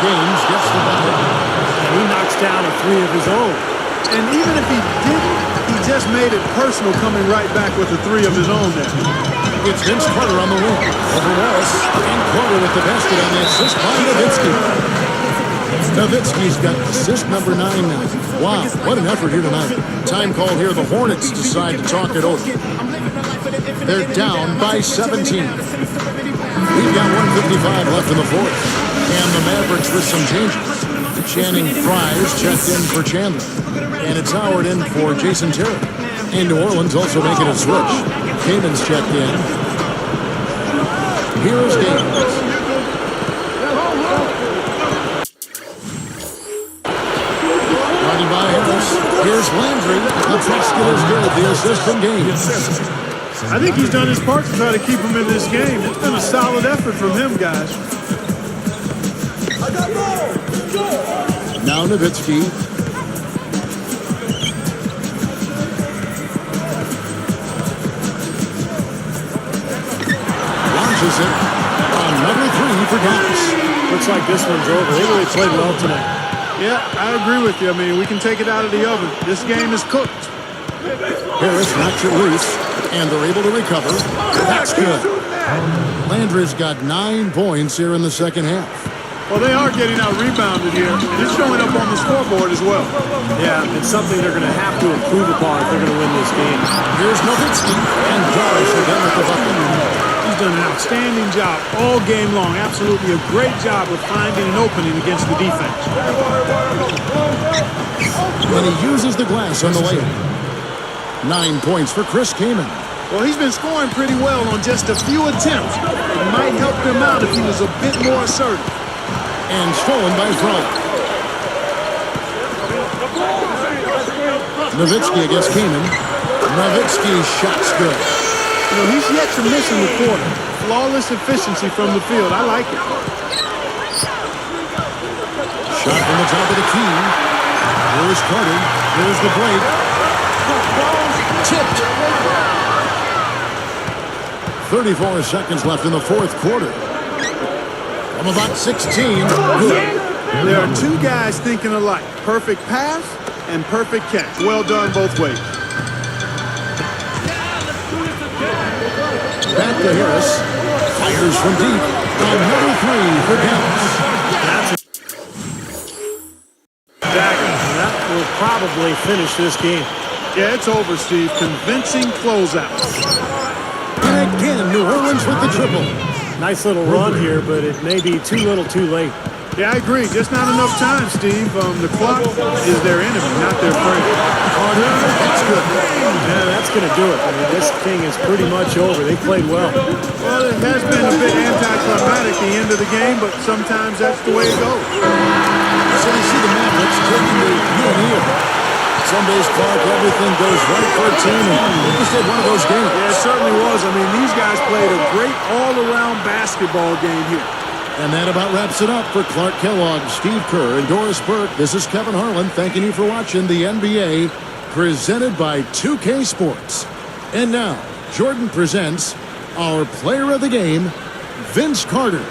Speaker 3: Gaines gets the bucket.
Speaker 4: And he knocks down a three of his own.
Speaker 5: And even if he didn't, he just made it personal coming right back with a three of his own there.
Speaker 3: It's Vince Carter on the wing. Over Wallace. And Carter with the basket on the assist by Nowitzki. Nowitzki's got assist number 9 now. Wow, what an effort here tonight. Time call here. The Hornets decide to talk it over. They're down by 17. We've got 1:55 left in the fourth. And the Mavericks with some changes. Channing Fry's checked in for Chandler. And it's Howard in for Jason Terry. And New Orleans also making a switch. Cayman's checked in. Here's Davis. Guarded by Harris. Here's Landry. The basket is good. The assist from Gaines.
Speaker 5: I think he's done his part to try to keep him in this game. It's been a solid effort from him, guys.
Speaker 3: Now Nowitzki. Launches it. Another three for Dallas.
Speaker 4: Looks like this one's over. They really played well tonight.
Speaker 5: Yeah, I agree with you. I mean, we can take it out of the oven. This game is cooked.
Speaker 3: Harris knocks it loose, and they're able to recover. That's good. Landry's got 9 points here in the second half.
Speaker 5: Well, they are getting out rebounded here, and it's showing up on the scoreboard as well.
Speaker 4: Yeah, it's something they're going to have to improve upon if they're going to win this game.
Speaker 3: Here's Nowitzki, and Doris again with the bucket.
Speaker 5: He's done an outstanding job all game long. Absolutely a great job of finding an opening against the defense.
Speaker 3: And he uses the glass on the layup. 9 points for Chris Kaman.
Speaker 5: Well, he's been scoring pretty well on just a few attempts. It might help him out if he was a bit more assertive.
Speaker 3: And stolen by Frolic. Nowitzki against Kaman. Nowitzki's shot's good.
Speaker 5: You know, he's yet to miss in the quarter. Flawless efficiency from the field. I like it.
Speaker 3: Shot from the top of the key. Here's Carter. Here's the break. Tipped. 34 seconds left in the fourth quarter. From about 16. Good.
Speaker 5: There are two guys thinking alike. Perfect pass and perfect catch. Well done both ways.
Speaker 3: Back to Harris. Fires from deep. Another three for Dallas.
Speaker 4: That will probably finish this game.
Speaker 5: Yeah, it's over, Steve. Convincing closeout.
Speaker 3: And again, New Orleans with the triple.
Speaker 4: Nice little run here, but it may be too little too late.
Speaker 5: Yeah, I agree. Just not enough time, Steve. The clock is their enemy, not their friend.
Speaker 3: Carter, that's good.
Speaker 4: Yeah, that's going to do it. I mean, this thing is pretty much over. They played well.
Speaker 5: Well, it has been a bit anticlimactic the end of the game, but sometimes that's the way it goes.
Speaker 3: So you see the Mavericks taking the year. Some days, Clark, everything goes right for a team, and it just had one of those games.
Speaker 5: Yeah, it certainly was. I mean, these guys played a great all-around basketball game here.
Speaker 3: And that about wraps it up for Clark Kellogg, Steve Kerr, and Doris Burke. This is Kevin Harlan thanking you for watching the NBA presented by 2K Sports. And now, Jordan presents our player of the game, Vince Carter.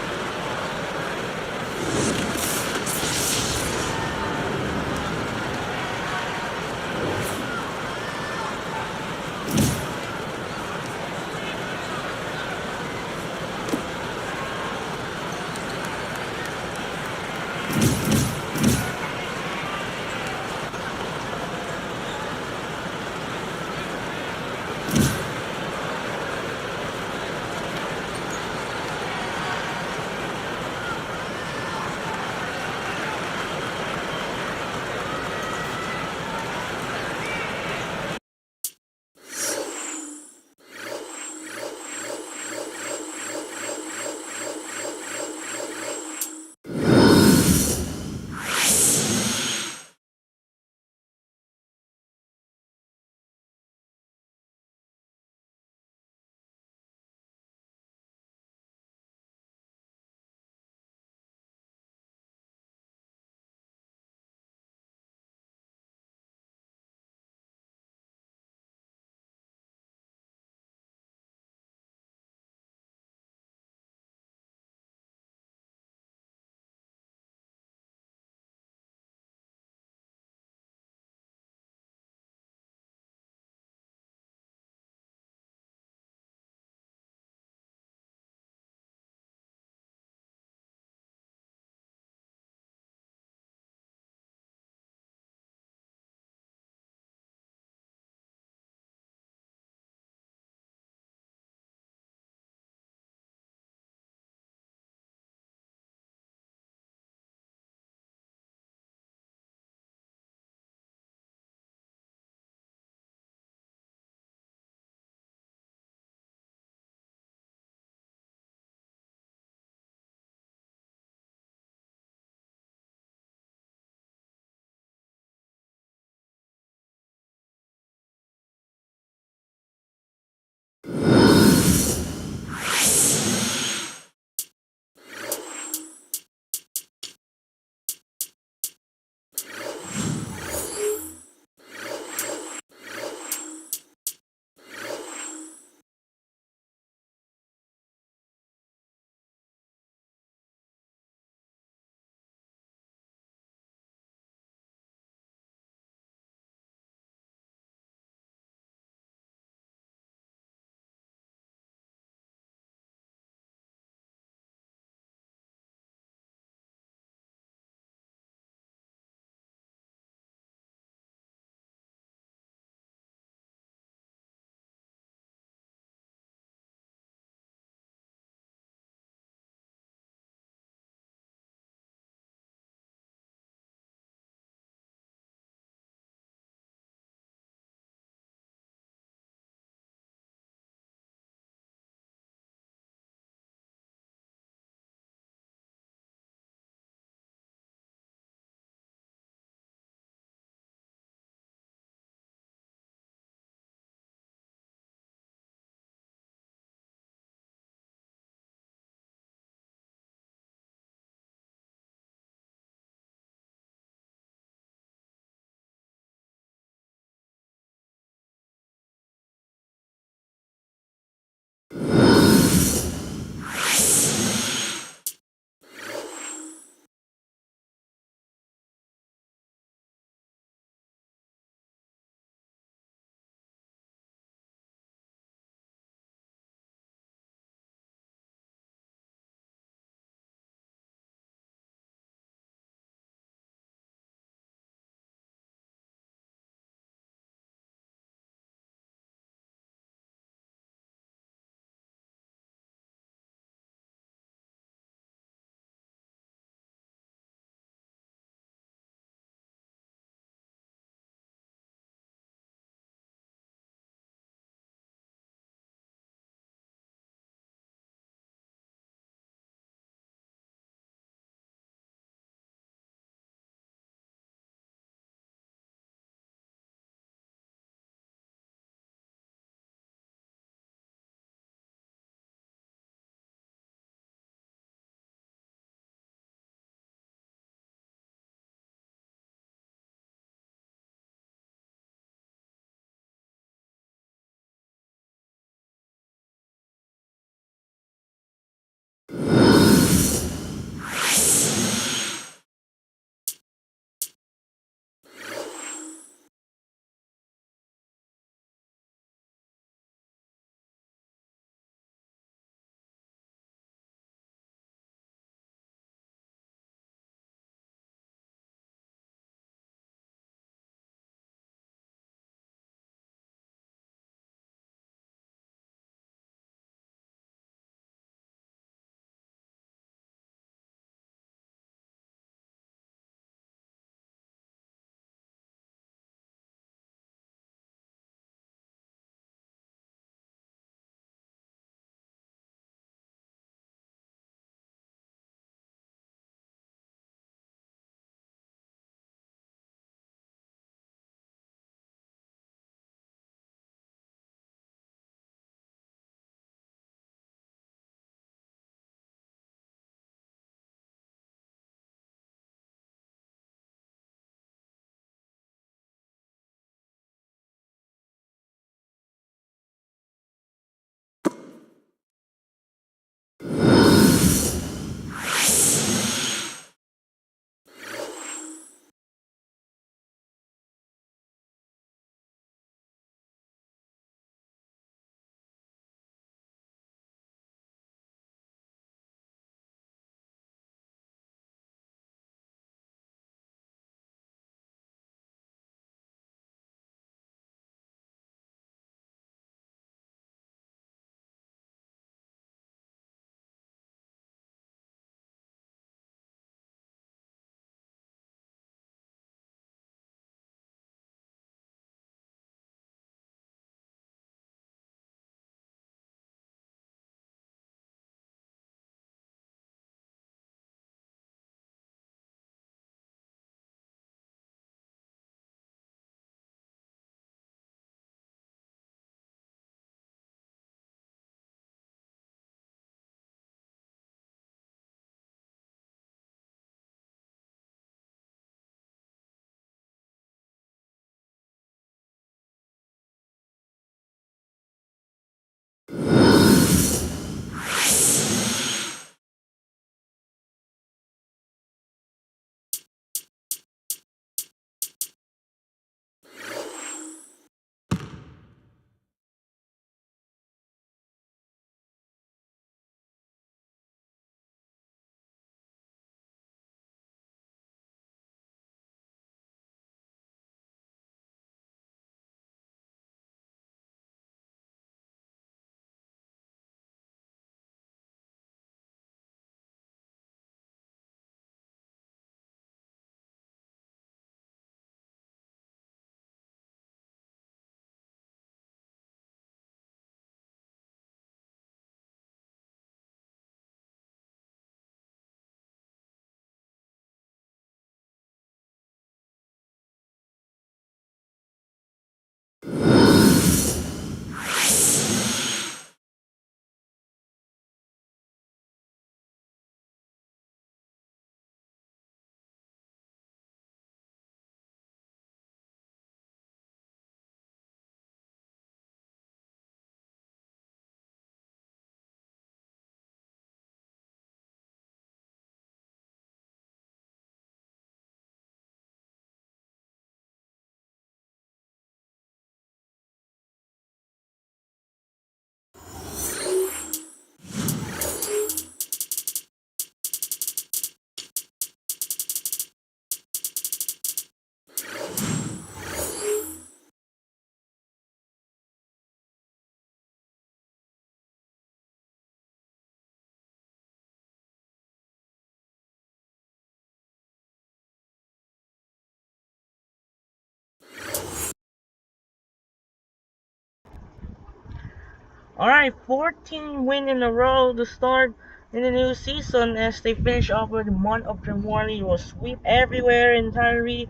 Speaker 1: Alright, 14 win in a row to start in the new season as they finish off with the month of January. Was sweep everywhere in Tyree.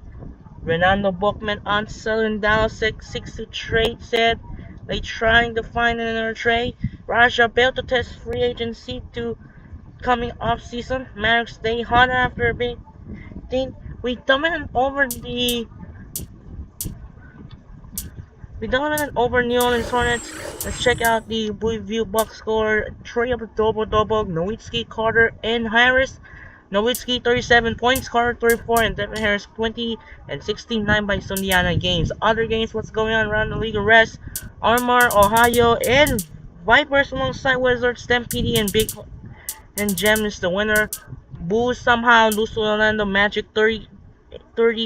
Speaker 1: Renando Bookman on selling down 6-6 trade set. They trying to find another trade. Raja Bell to test free agency to coming off season. Mavericks stay hot after being we dominant over the we dominant over New Orleans Hornets. Let's check out the View box score. Three of a double-double. Nowitzki, Carter, and Harris. Nowitzki 37 points, Carter 34, and Devin Harris 20 and 69 by Sundiana games. Other games, what's going on around the league rest? Armor, Ohio, and Vipers alongside Wizards, Stampede, and Big and Gem is the winner. Bulls somehow lose to Orlando Magic 30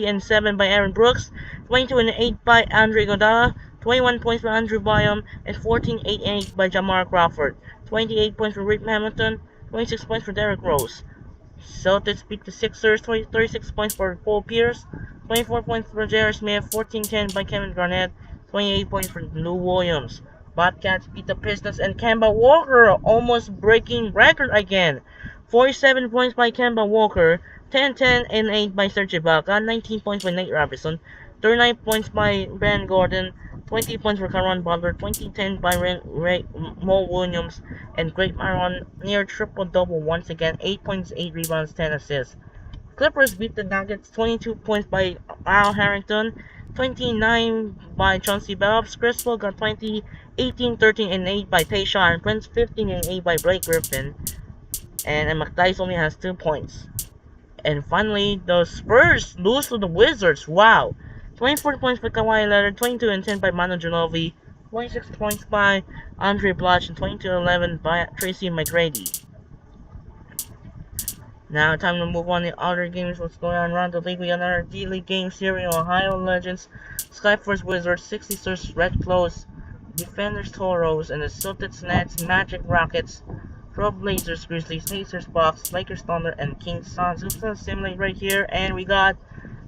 Speaker 1: and 7 by Aaron Brooks, 22 and 8 by Andre Iguodala, 21 points by Andrew Bynum, and 14 8 and 8 by Jamar Crawford, 28 points for Rick Hamilton, 26 points for Derrick Rose. Celtics beat the Sixers, 36 points for Paul Pierce, 24 points for J.R. Smith, 14-10 by Kevin Garnett, 28 points for Lou Williams. Bobcats beat the Pistons and Kemba Walker almost breaking record again. 47 points by Kemba Walker, 10-10 and 8 by Serge Ibaka, 19 points by Nate Robinson, 39 points by Ben Gordon, 20 points for Caron Butler, 20-10 by Mo Williams, and Great Maron near triple-double once again, 8 points, 8 rebounds, 10 assists. Clippers beat the Nuggets 22 points by Al Harrington, 29 by Chauncey Billups. Chris Paul got 20, 18, 13, and 8 by Tayshaun Prince, 15 and 8 by Blake Griffin, and McDyess only has 2 points. And finally, the Spurs lose to the Wizards. Wow. 24 points by Kawhi Leonard, 22 and 10 by Manu Ginobili, 26 points by Andre Blatch, and 22 and 11 by Tracy McGrady. Now, time to move on to other games. What's going on around the league? We got another D-League game series. Ohio Legends, Skyforce Wizards, 66ers, Red Close, Defenders Toros, and the Celtics Nets, Magic Rockets, Trailblazers, Grizzlies, Pacers, Bucks, Lakers Thunder, and Kings Suns. It's gonna simulate right here, and we got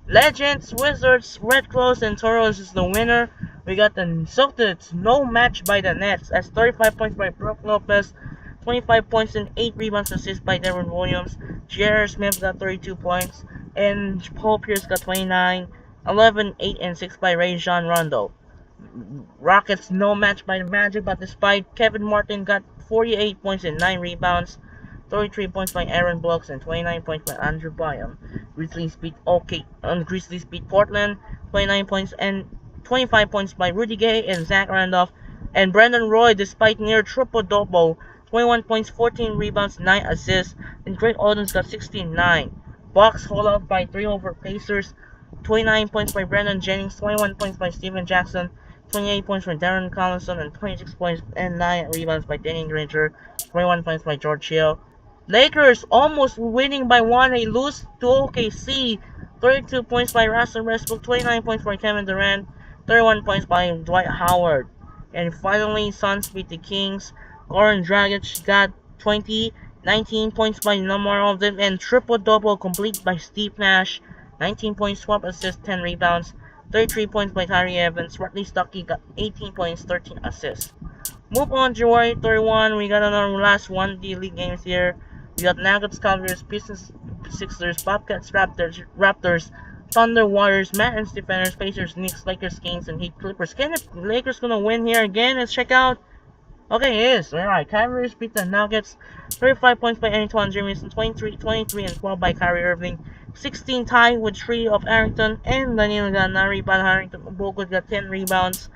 Speaker 1: Legends, Wizards, Red Close, and Toros is the winner. We got the Celtics, no match by the Nets, as 35 points by Brook Lopez, 25 points and 8 rebounds assists by Devin Williams. J.R. Smith got 32 points, and Paul Pierce got 29, 11, 8, and 6 by Rajon Rondo. Rockets no match by the Magic, but despite Kevin Martin got 48 points and 9 rebounds, 33 points by Aaron Brooks, and 29 points by Andrew Bynum. Grizzlies beat Portland, 29 points and 25 points by Rudy Gay and Zach Randolph, and Brandon Roy despite near triple-double, 21 points, 14 rebounds, 9 assists, and Greg Oden's got 16-9. Bucks hold out by 3 over Pacers, 29 points by Brandon Jennings, 21 points by Steven Jackson, 28 points by Darren Collison, and 26 points and 9 rebounds by Danny Granger, 21 points by George Hill. Lakers almost winning by 1, they lose to OKC, 32 points by Russell Westbrook, 29 points by Kevin Durant, 31 points by Dwight Howard. And finally, Suns beat the Kings. Goran Dragic got 20, 19 points by Lamar Odom, and triple-double complete by Steve Nash, 19 points, 12 assists, 10 rebounds, 33 points by Tyree Evans. Rodney Stuckey got 18 points, 13 assists. Move on to January 31, we got another last 1 D-League games here. We got Nuggets, Cavaliers, Pistons, Sixers, Bobcats, Raptors, Thunder, Warriors, Mavericks, Defenders, Pacers, Knicks, Lakers, Kings, and Heat, Clippers. Can the Lakers gonna win here again? Let's check out. Okay, it is. Alright, Cavaliers beat the Nuggets. 35 points by Antoine Jamison, 23, and 12 by Kyrie Irving. 16 tied with 3 of Harrington and Danilo Gallinari, but Harrington Bogut got 10 rebounds.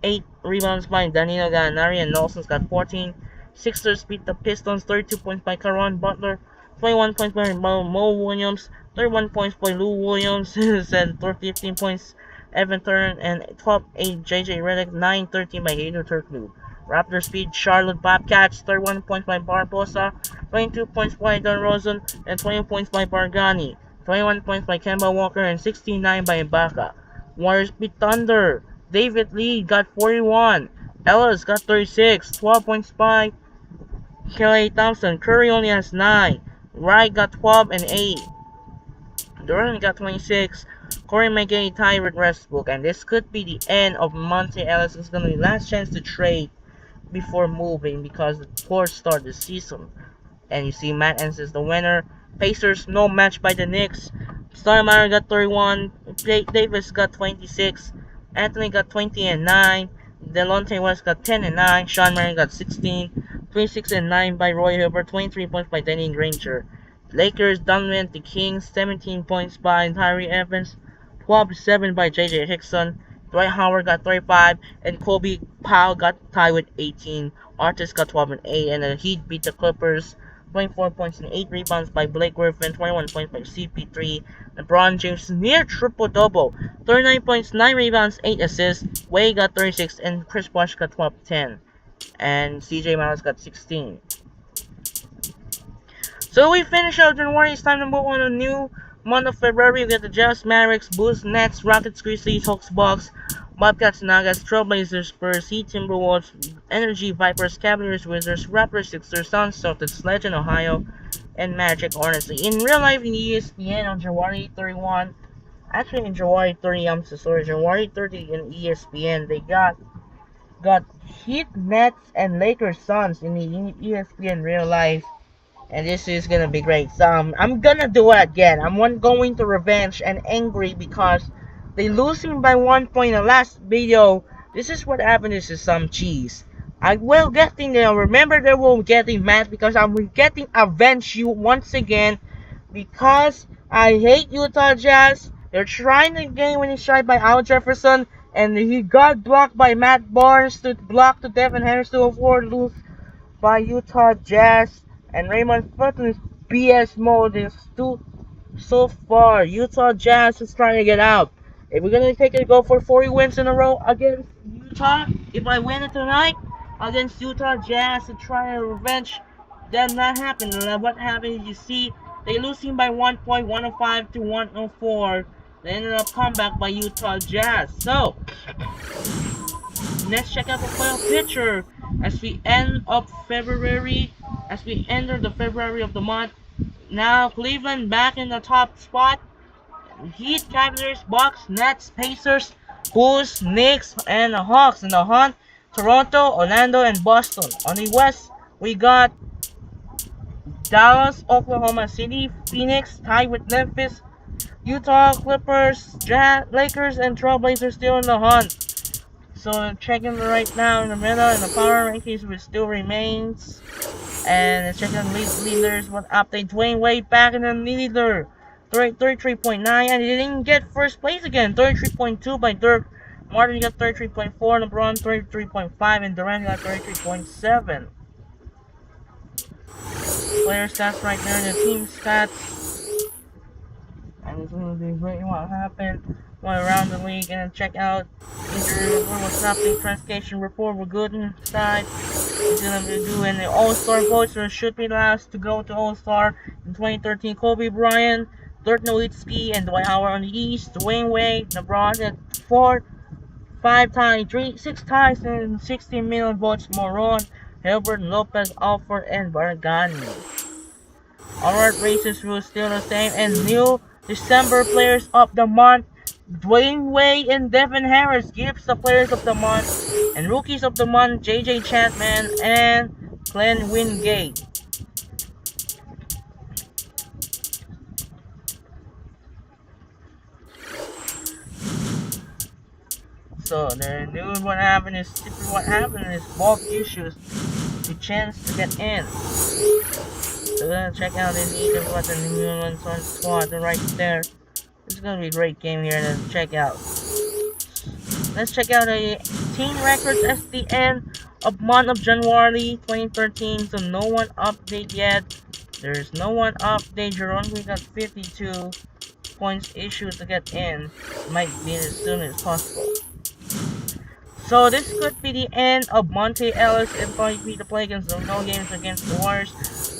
Speaker 1: 8 rebounds by Danilo Gallinari, and Nelson's got 14. Sixers beat the Pistons, 32 points by Caron Butler, 21 points by Mo Williams, 31 points by Lou Williams, and 15 points Evan Turner, and 12-8 JJ Redick, 9-13 by Hayden Turkoglu. Raptors beat Charlotte Bobcats, 31 points by Barbosa, 22 points by DeRozan, and 20 points by Bargani, 21 points by Kemba Walker, and 69 by Ibaka. Warriors beat Thunder. David Lee got 41. Ellis got 36. 12 points by Klay Thompson. Curry only has 9. Wright got 12 and 8. Durant got 26. Corey McGay tied with Westbrook. And this could be the end of Monte Ellis. It's going to be last chance to trade before moving because the poor start this season. And you see Matt Enns is the winner. Pacers no match by the Knicks. Stoudemire got 31. Davis got 26. Anthony got 20 and 9. Delonte West got 10 and 9. Sean Marion got 16. 26 and 9 by Roy Hibbert. 23 points by Danny Granger. Lakers dominant the Kings. 17 points by Tyree Evans. 12-7 by J.J. Hickson. Dwight Howard got 35, and Kobe Powell got tied with 18. Artis got 12 and 8, and the Heat beat the Clippers. 24 points and 8 rebounds by Blake Griffin. 21 points by CP3. LeBron James near triple-double. 39 points, 9 rebounds, 8 assists. Wade got 36, and Chris Bosh got 12-10. And CJ Miles got 16. So we finish out January. It's time to move on to a new month of February. We got the Jazz, Mavericks, Bulls, Nets, Rockets, Grizzlies, Hawks, Bucks, Bobcats, Nuggets, Trailblazers, Spurs, Heat, Timberwolves, Energy, Vipers, Cavaliers, Wizards, Raptors, Sixers, Suns, Celtics, Legend, Ohio, and Magic, Hornets. In real life, in ESPN on January 31, actually in January 30, I'm so sorry, January 30 in ESPN, they got Heat, Nets, and Lakers, Suns in the ESPN real life. And this is gonna be great. So I'm gonna do it again. I'm going to revenge and angry because they losing by 1 point in the last video. This is what happened. This is some cheese. I will getting there. Remember, they will getting mad because I'm getting avenge you once again because I hate Utah Jazz. They're trying the game when he's tried by Al Jefferson, and he got blocked by Matt Barnes to block to Devin Harris to avoid lose by Utah Jazz. And Raymond Felton's BS mode is too so far. Utah Jazz is trying to get out. If we're gonna take it, go for 40 wins in a row against Utah, if I win it tonight against Utah Jazz to try a revenge, then that happened. And what happened? You see, they losing by 1 point, 105 to 104. They ended up comeback by Utah Jazz. So let's check out the playoff picture as we end up February. As we enter the February of the month, now Cleveland back in the top spot. Heat, Cavaliers, Bucks, Nets, Pacers, Bulls, Knicks, and the Hawks in the hunt. Toronto, Orlando, and Boston. On the West, we got Dallas, Oklahoma City, Phoenix, tied with Memphis, Utah, Clippers, Lakers, and Trailblazers still in the hunt. So checking right now in the middle, and the power rankings which still remains. And checking leaders, what update? Dwayne Wade back in the leader, 33.9, and he didn't get first place again. 33.2 by Dirk. Martin got 33.4, LeBron 33.5, and Durant got 33.7. Player stats right there, the team stats. And it's going to be great what happened going around the league. And check out injury report, what's happening, transcation report, we're good inside. He's gonna be doing the All-Star votes, should be last to go to All-Star in 2013. Kobe Bryant, Dirk Nowitzki, and Dwight Howard on the East. Dwayne Wade, LeBron at 6 times, and 16 million votes. Moron, Hilbert, Lopez, Alford, and Bargani. Alright, races rules still the same, and new December players of the month. Dwayne Wade and Devin Harris gives the players of the month, and rookies of the month, JJ Chapman and Glenn Wingate. So the news what happened is bulk issues to chance to get in. So we're gonna check out in each of what the New Orleans on squad right there. It's gonna be a great game here to check out. Let's check out the team records at the end of month of January 2013. So no one update yet. There's no one update. Jerome, we got 52 points issued to get in. Might be as soon as possible. So this could be the end of Monte Ellis if I beat to play against the no games against the Warriors.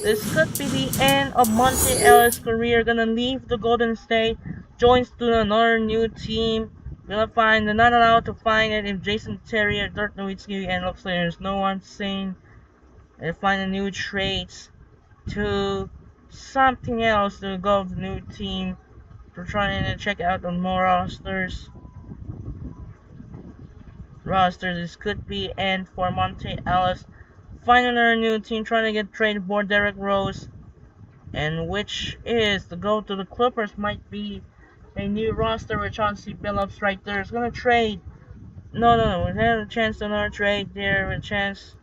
Speaker 1: This could be the end of Monte Ellis' career. Gonna leave the Golden State, joins to another new team. They're not allowed to find it if Jason Terry or Dirk Nowitzki, and looks like there's no one saying they find a new trades to something else to go to the new team. We're trying to check out the more rosters. roster. This could be end for Monte Ellis. Finding another new team trying to get traded for Derek Rose. And which is to go to the Clippers might be a new roster with Chauncey Billups right there. It's gonna trade. No. We have a chance to another trade there. A chance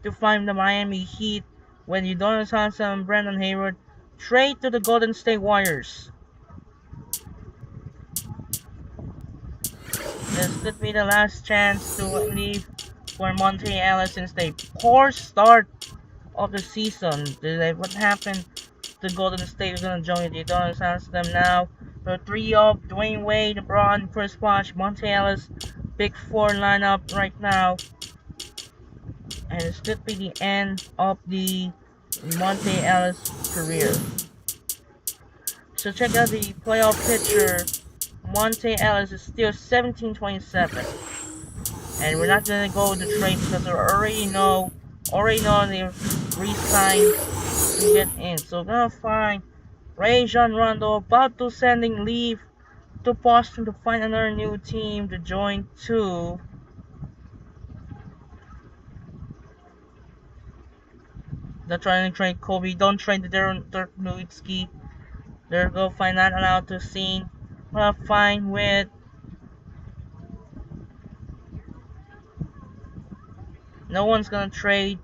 Speaker 1: to find the Miami Heat when Udonis Haslem and Brandon Hayward trade to the Golden State Warriors. This could be the last chance to leave for Monte Ellis since they poor start of the season. What happened to Golden State is gonna join the Udonis Haslem now. The three of Dwayne Wade, LeBron, Chris Bosh, Monte Ellis, big four lineup right now. And this could be the end of the Monte Ellis career. So check out the playoff picture. Monte Ellis is still 17-27. And we're not gonna go with the trade because we already know they re-signed to get in. So we're gonna find Rajon Rondo about to sending leave to Boston to find another new team to join to. They're trying to trade Kobe. Don't trade the Dirk Nowitzki. They're go find not allowed to see. Well, fine with. No one's gonna trade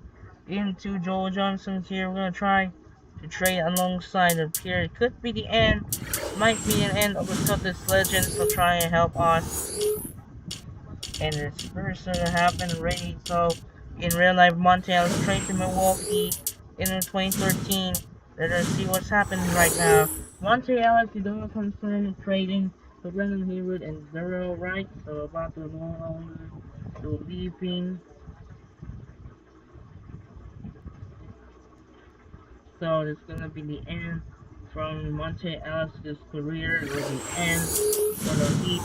Speaker 1: into Joel Johnson here. We're gonna try to trade alongside the here. It could be the end. Might be an end of the Celtics legends to try and help us. And it's first gonna happen already. So in real life, Monte Ellis trade to Milwaukee in 2013. Let's see what's happening right now. Monte Ellis, you don't confirm trading for Brandon Hayward and Zero, right? So about to no longer to leaving. So it's gonna be the end from Monte Ellis' career. It will be end for the Heat.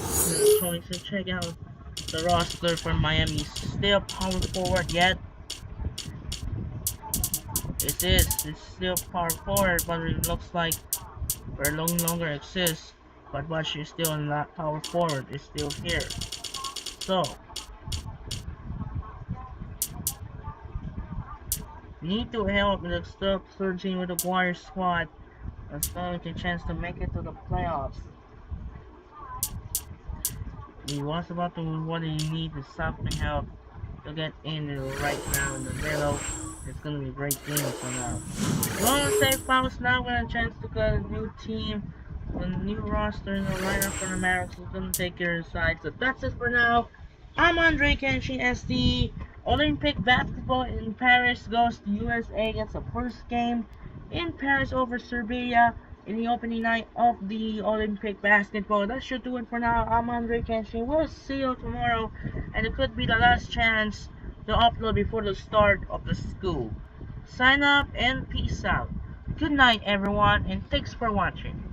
Speaker 1: So check out the roster for Miami. Still power forward yet. It's still power forward, but it looks like it no longer exists. But Bush is still not power forward. It's still here. So we need to help the stop surging with the Warriors squad. Let's get a chance to make it to the playoffs. He was about to what do you need is something help to get in right now in the middle. It's gonna be a great game for now. Long safe fouls now got a chance to get a new team, a new roster in the lineup for the Mavericks is gonna take care of the side. So that's it for now. I'm Andre Kenshin as the Olympic basketball in Paris goes to USA against the first game in Paris over Serbia in the opening night of the Olympic basketball. That should do it for now. I'm Andre Kenshin. We'll see you tomorrow, and it could be the last chance to upload before the start of the school. Sign up and peace out. Good night, everyone, and thanks for watching.